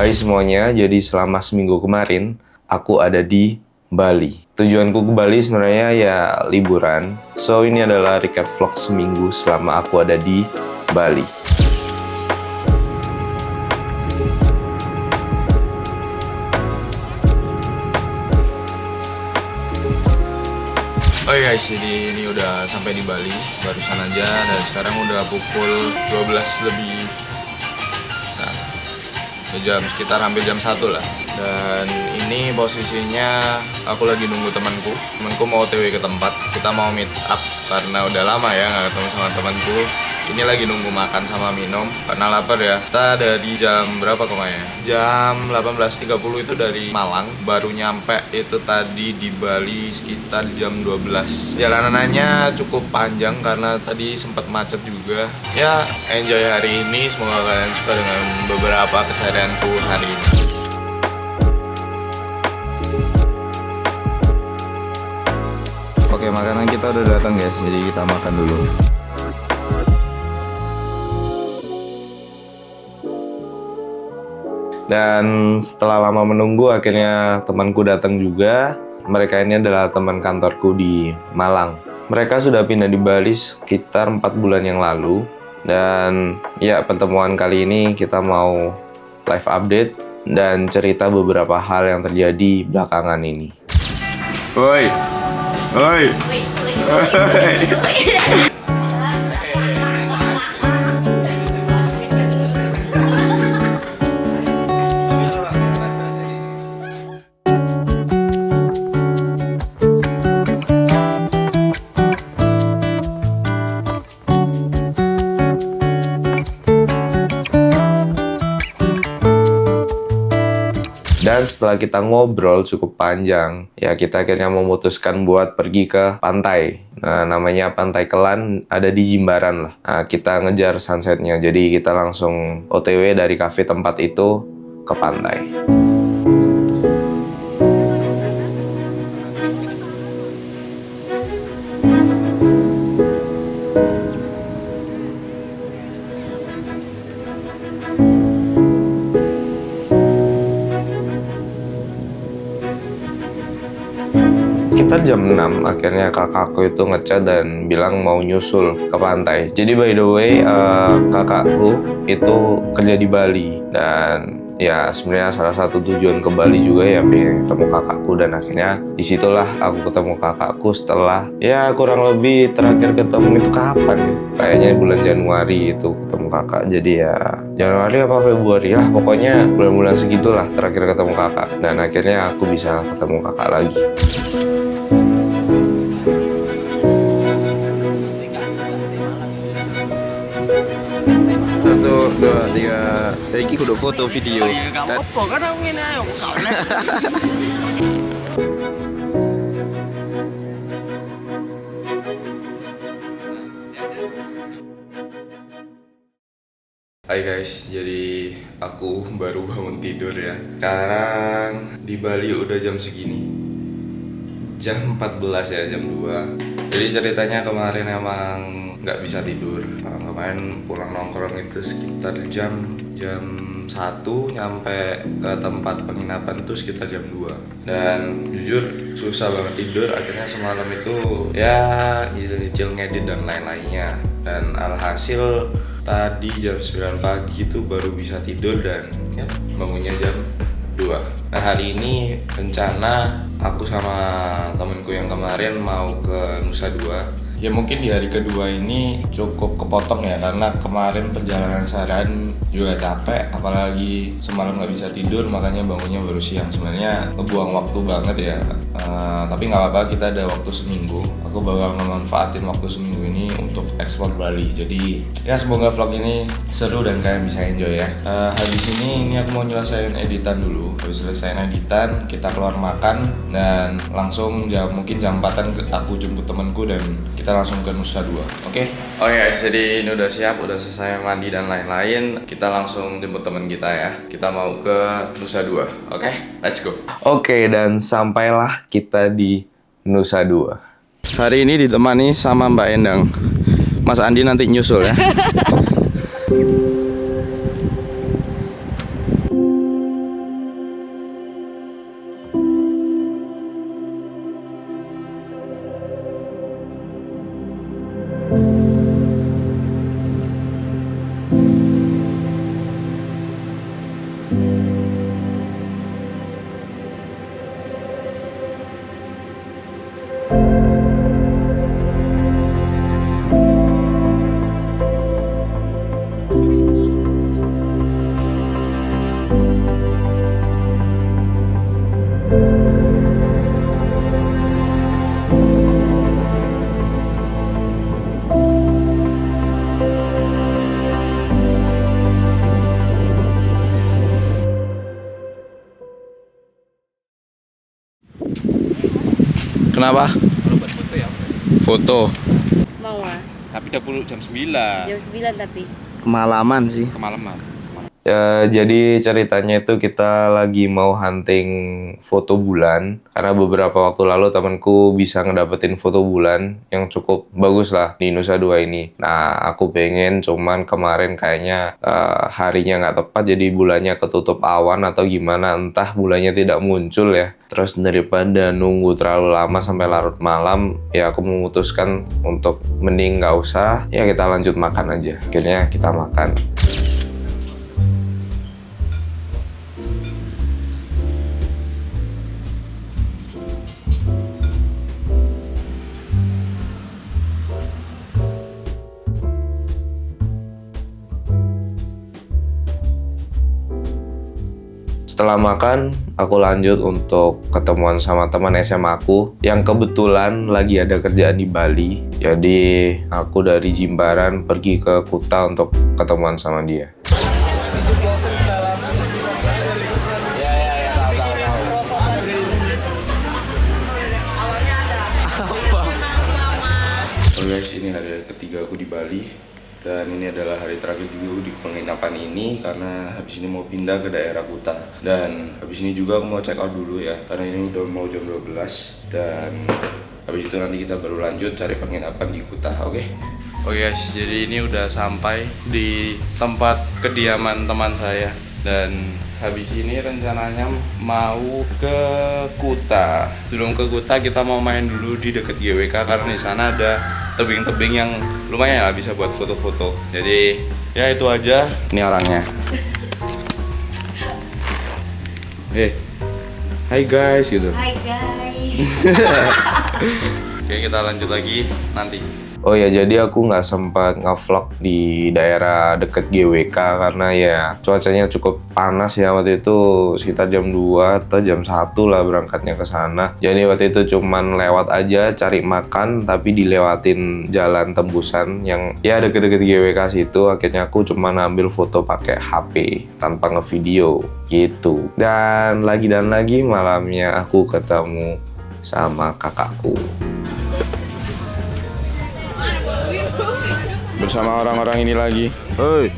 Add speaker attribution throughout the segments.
Speaker 1: Hai semuanya, jadi selama seminggu kemarin aku ada di Bali. Tujuanku ke Bali sebenarnya ya liburan. So ini adalah recap vlog seminggu selama aku ada di Bali. Oh iya guys, jadi ini udah sampai di Bali barusan aja dan sekarang udah pukul 12 lebih. Nah, jam sekitar hampir jam 1 lah. Dan ini posisinya aku lagi nunggu temanku mau OTW ke tempat. Kita mau meet up karena udah lama ya nggak ketemu sama temanku. Ini lagi nunggu makan sama minum karena lapar ya. Kita dari jam berapa kemarin? Jam 18.30 itu dari Malang, baru nyampe itu tadi di Bali sekitar jam 12. Jalanannya cukup panjang karena tadi sempat macet juga. Ya, enjoy hari ini, semoga kalian suka dengan beberapa keseharianku hari ini. Oke, makanan kita udah datang guys, jadi kita makan dulu. Dan setelah lama menunggu, akhirnya temanku datang juga. Mereka ini adalah teman kantorku di Malang. Mereka sudah pindah di Bali sekitar 4 bulan yang lalu. Dan ya, pertemuan kali ini kita mau live update dan cerita beberapa hal yang terjadi belakangan ini. Woi, woi, Dan setelah kita ngobrol cukup panjang, ya kita akhirnya memutuskan buat pergi ke pantai. Nah, namanya Pantai Kelan, ada di Jimbaran lah. Nah, kita ngejar sunsetnya, jadi kita langsung OTW dari kafe tempat itu ke pantai. Sekitar jam 6 akhirnya kakakku itu ngechat dan bilang mau nyusul ke pantai. Jadi by the way, kakakku itu kerja di Bali dan ya sebenarnya salah satu tujuan ke Bali juga ya pengen ketemu kakakku, dan akhirnya disitulah aku ketemu kakakku setelah ya kurang lebih terakhir ketemu itu kapan ya? Kayaknya bulan Januari itu ketemu kakak. Jadi ya Januari apa Februari lah, pokoknya bulan-bulan segitulah terakhir ketemu kakak, dan akhirnya aku bisa ketemu kakak lagi. 1, 2, 3. Iki kudu foto video.
Speaker 2: Gak apa-apa kan aku ngene ae kok.
Speaker 1: Hai guys, jadi aku baru bangun tidur ya. Sekarang di Bali udah jam segini. Jam 14 ya, jam 2. Jadi ceritanya kemarin emang nggak bisa tidur. Kemarin pulang nongkrong itu sekitar jam 1, nyampe ke tempat penginapan tuh sekitar jam 2. Dan jujur susah banget tidur, akhirnya semalam itu ya nyicil ngedit dan lain-lainnya. Dan alhasil tadi jam 9 pagi itu baru bisa tidur dan ya bangunnya jam 2. Nah, hari ini rencana aku sama temenku yang kemarin mau ke Nusa Dua. Ya mungkin di hari kedua ini cukup kepotong ya, karena kemarin perjalanan seharian juga capek, apalagi semalam nggak bisa tidur, makanya bangunnya baru siang. Sebenarnya ngebuang waktu banget ya, tapi nggak apa-apa, kita ada waktu seminggu. Aku bakal memanfaatin waktu seminggu ini untuk ekspor Bali. Jadi ya semoga vlog ini seru dan kalian bisa enjoy ya. Habis ini aku mau nyelesain editan dulu. Habis selesai editan, kita keluar makan dan langsung mungkin jam 4-an aku jemput temanku dan kita langsung ke Nusa Dua. Oke? Oke guys, jadi ini udah siap, udah selesai mandi dan lain-lain. Kita langsung jemput teman kita ya. Kita mau ke Nusa Dua. Oke? Let's go. Oke, dan sampailah kita di Nusa Dua. Hari ini ditemani sama Mbak Endang. Mas Andi nanti nyusul ya. Kenapa?
Speaker 2: Kalau buat foto ya.
Speaker 1: Foto.
Speaker 3: Mau ah?
Speaker 2: Tapi udah puluh jam 9.
Speaker 3: Jam 9 tapi.
Speaker 4: Kemalaman sih.
Speaker 2: Kemalaman.
Speaker 1: Ya, jadi ceritanya itu kita lagi mau hunting foto bulan karena beberapa waktu lalu temanku bisa ngedapetin foto bulan yang cukup bagus lah di Nusa Dua ini. Nah, aku pengen cuman kemarin kayaknya harinya nggak tepat jadi bulannya ketutup awan atau gimana, entah bulannya tidak muncul ya. Terus daripada nunggu terlalu lama sampai larut malam, ya aku memutuskan untuk mending nggak usah, ya kita lanjut makan aja. Akhirnya kita makan. Setelah makan, aku lanjut untuk ketemuan sama teman SMA aku yang kebetulan lagi ada kerjaan di Bali. Jadi aku dari Jimbaran pergi ke Kuta untuk ketemuan sama dia. Oh guys, ini hari ketiga aku di Bali. Dan ini adalah hari terakhir juga di penginapan ini karena habis ini mau pindah ke daerah Kuta. Dan habis ini juga aku mau check out dulu ya karena ini udah mau jam 12. Dan habis itu nanti kita baru lanjut cari penginapan di Kuta, oke? Oke guys, jadi ini udah sampai di tempat kediaman teman saya. Dan habis ini rencananya mau ke Kuta. Sebelum ke Kuta kita mau main dulu di dekat GWK karena di sana ada tebing-tebing yang lumayan lah bisa buat foto-foto. Jadi ya itu aja. Ini orangnya. Hai guys gitu.
Speaker 3: Hai guys.
Speaker 1: Oke, kita lanjut lagi nanti. Oh ya, jadi aku nggak sempat ngevlog di daerah deket GWK karena ya cuacanya cukup panas ya waktu itu, sekitar jam 2 atau jam 1 lah berangkatnya ke sana. Jadi waktu itu cuman lewat aja cari makan tapi dilewatin jalan tembusan yang ya deket-deket GWK situ. Akhirnya aku cuma ngambil foto pakai HP tanpa ngevideo gitu. Dan lagi malamnya aku ketemu sama kakakku. Bersama orang-orang ini lagi. Hoi.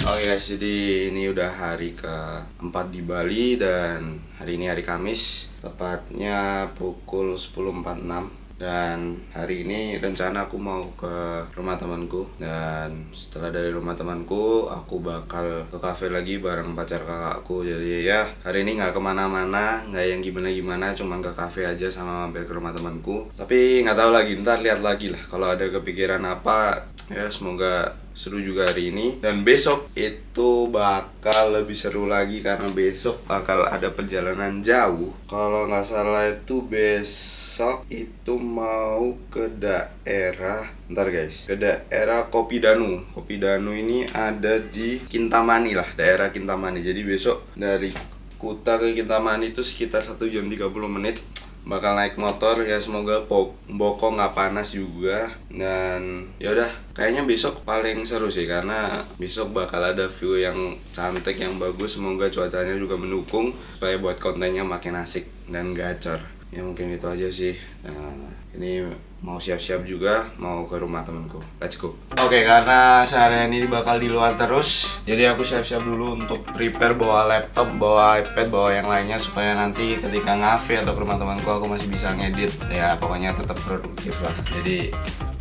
Speaker 1: Oke guys, jadi ini udah hari keempat di Bali dan hari ini hari Kamis, tepatnya pukul 10.46. Dan hari ini rencana aku mau ke rumah temanku. Dan setelah dari rumah temanku, aku bakal ke kafe lagi bareng pacar kakakku. Jadi ya hari ini nggak kemana-mana, nggak yang gimana-gimana, cuma ke kafe aja sama mampir ke rumah temanku. Tapi nggak tahu lagi, ntar lihat lagi lah. Kalau ada kepikiran apa, ya semoga seru juga hari ini. Dan besok itu bakal lebih seru lagi karena besok bakal ada perjalanan jauh. Kalau nggak salah itu besok itu mau ke daerah, ntar guys, ke daerah Kopi Danu. Kopi Danu ini ada di Kintamani lah, daerah Kintamani. Jadi besok dari Kuta ke Kintamani itu sekitar 1 jam 30 menit. Bakal naik motor ya, semoga Boko nggak panas juga. Dan ya udah, kayaknya besok paling seru sih karena besok bakal ada view yang cantik, yang bagus. Semoga cuacanya juga mendukung supaya buat kontennya makin asik dan gacor. Ya mungkin itu aja sih. Nah, ini mau siap-siap juga mau ke rumah temanku. Let's go. Oke, karena seharian ini bakal di luar terus, jadi aku siap-siap dulu untuk prepare bawa laptop, bawa iPad, bawa yang lainnya supaya nanti ketika ngafe atau ke rumah temanku aku masih bisa ngedit. Ya pokoknya tetap produktif lah. Jadi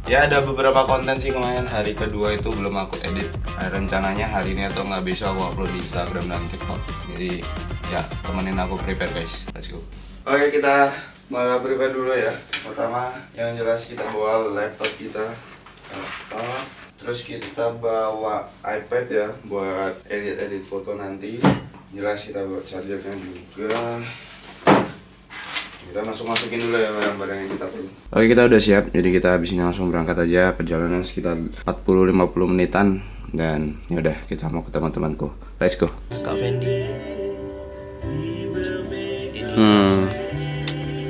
Speaker 1: ya ada beberapa konten sih kemarin hari kedua itu belum aku edit. Rencananya hari ini atau nggak bisa aku upload di Instagram dan TikTok. Jadi ya temenin aku prepare guys. Let's go. Oke, kita malah prepare dulu ya. Pertama yang jelas kita bawa laptop kita, terus kita bawa iPad ya buat edit foto nanti. Jelas kita bawa chargernya juga. Kita masukin dulu ya barang-barang yang kita perlu. Oke, kita udah siap, jadi kita habis ini langsung berangkat aja. Perjalanan sekitar 40-50 menitan. Dan yaudah, kita mau ke teman-temanku. Let's go.
Speaker 4: Kak Fendi.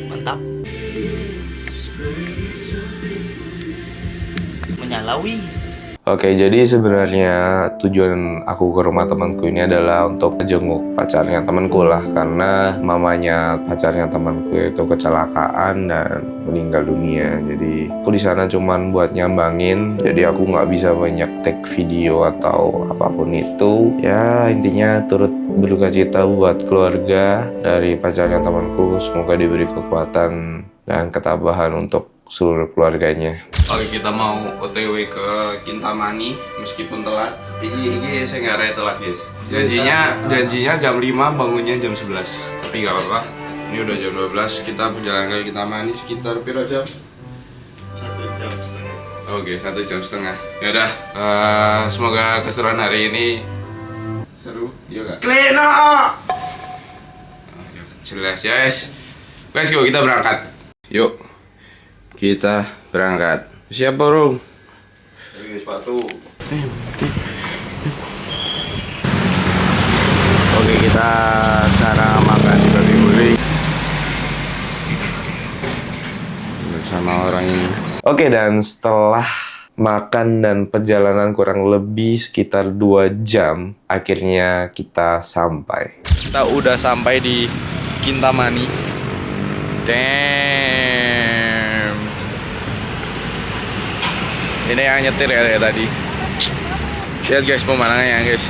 Speaker 4: Mantap.
Speaker 2: Menyalawi.
Speaker 1: Oke, jadi sebenarnya tujuan aku ke rumah temanku ini adalah untuk jenguk pacarnya temanku lah, karena mamanya pacarnya temanku itu kecelakaan dan meninggal dunia. Jadi aku di sana cuman buat nyambangin, jadi aku nggak bisa banyak take video atau apapun itu. Ya intinya turut berduka cita buat keluarga dari pacarnya temanku. Semoga diberi kekuatan dan ketabahan untuk seluruh keluarganya. Oke, kita mau OTW ke Kintamani meskipun telat. Ini saya nggak rela telat guys. Janjinya jam 5, bangunnya jam 11. Tapi nggak apa-apa. Ini udah jam 12. Kita berjalan ke Kintamani sekitar berapa jam?
Speaker 2: 1 jam setengah.
Speaker 1: Oke, 1 jam setengah. Yaudah, semoga keseruan hari ini seru. Iya nggak? Kleno. Jelas ya guys. Let's go, kita berangkat. Yuk. Kita berangkat. Siap, Bro?
Speaker 2: Pakai sepatu.
Speaker 1: Oke, kita sekarang makan di babi guling bersama orang ini. Oke, dan setelah makan dan perjalanan kurang lebih sekitar 2 jam, akhirnya kita sampai. Kita udah sampai di Kintamani. Damn. Ini yang nyetir ya dari tadi. Lihat guys pemandangannya guys.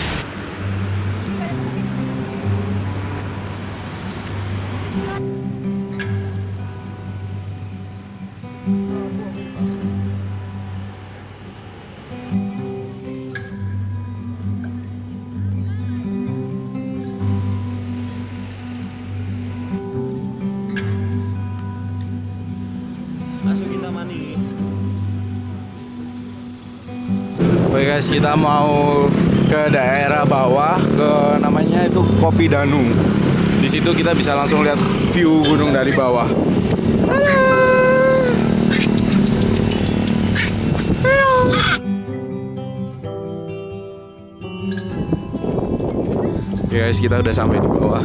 Speaker 2: Masuk Kintamani.
Speaker 1: Oke guys, kita mau ke daerah bawah, ke namanya itu Kopi Danu. Di situ kita bisa langsung lihat view gunung dari bawah. Oke guys, kita udah sampai di bawah.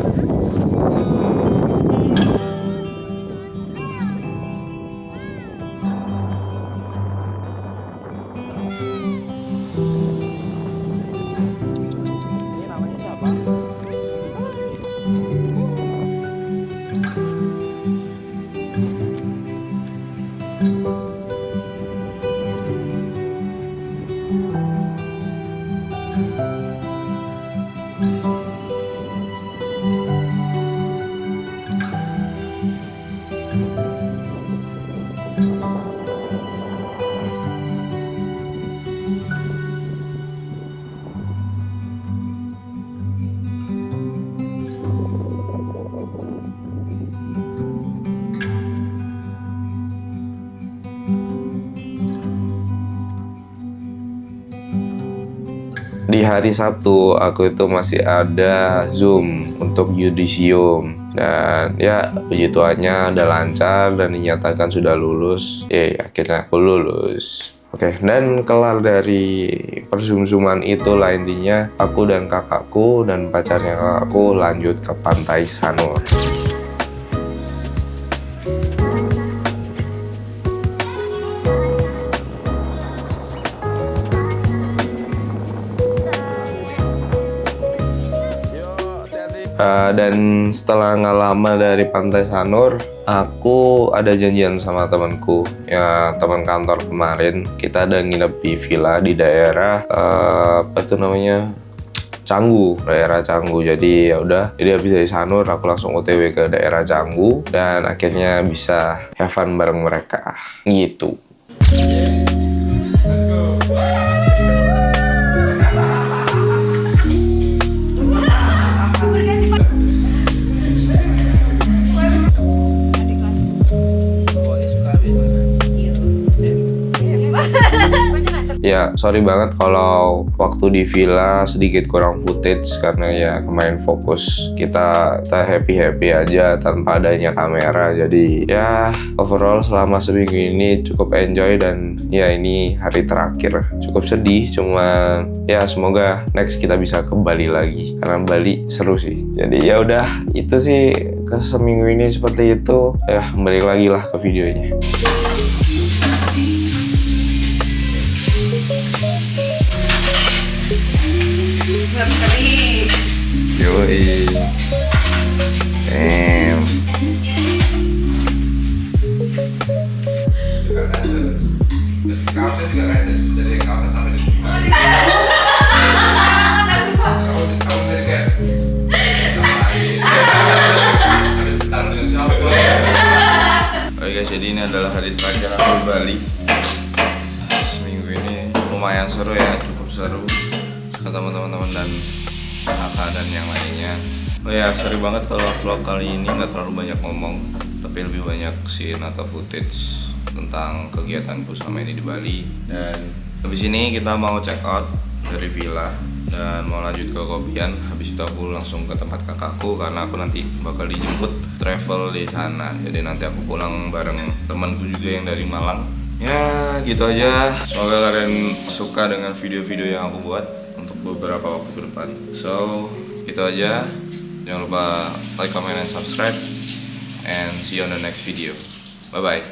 Speaker 1: Di hari Sabtu aku itu masih ada Zoom untuk yudisium, dan ya puji Tuhannya udah lancar dan dinyatakan sudah lulus. Akhirnya aku lulus. Oke, dan kelar dari persum-suman itulah intinya aku dan kakakku dan pacarnya kakakku lanjut ke Pantai Sanur. Dan setelah nggak lama dari Pantai Sanur, aku ada janjian sama temanku, ya teman kantor kemarin. Kita ada nginep di villa di daerah apa itu namanya, Canggu, daerah Canggu. Jadi ya udah, jadi habis dari Sanur aku langsung OTW ke daerah Canggu dan akhirnya bisa have fun bareng mereka gitu. Ya, sorry banget kalau waktu di villa sedikit kurang footage karena ya kemarin fokus kita happy-happy aja tanpa adanya kamera. Jadi ya overall selama seminggu ini cukup enjoy dan ya ini hari terakhir. Cukup sedih, cuma ya semoga next kita bisa ke Bali lagi karena Bali seru sih. Jadi ya udah, itu sih ke seminggu ini seperti itu. Ya, balik lagi lah ke videonya.
Speaker 5: ngeri.
Speaker 1: Yoi. Damn. Kaosnya juga kayak jadi kaosnya sampai di kamu jadi kayak taruh dengan siapa? Oke guys, jadi ini adalah hari terakhir aku di Bali. Seminggu ini lumayan seru ya, cukup seru ketemu teman-teman dan kakak dan yang lainnya. Oh ya, seru banget kalau vlog kali ini nggak terlalu banyak ngomong, tapi lebih banyak scene atau footage tentang kegiatanku selama ini di Bali. Dan habis ini kita mau check out dari villa dan mau lanjut ke Kopian. Habis itu aku langsung ke tempat kakakku karena aku nanti bakal dijemput travel di sana. Jadi nanti aku pulang bareng temanku juga yang dari Malang. Ya gitu aja. Semoga kalian suka dengan video-video yang aku buat untuk beberapa waktu ke depan. So itu aja. Jangan lupa like, comment, and subscribe. And see you on the next video. Bye bye.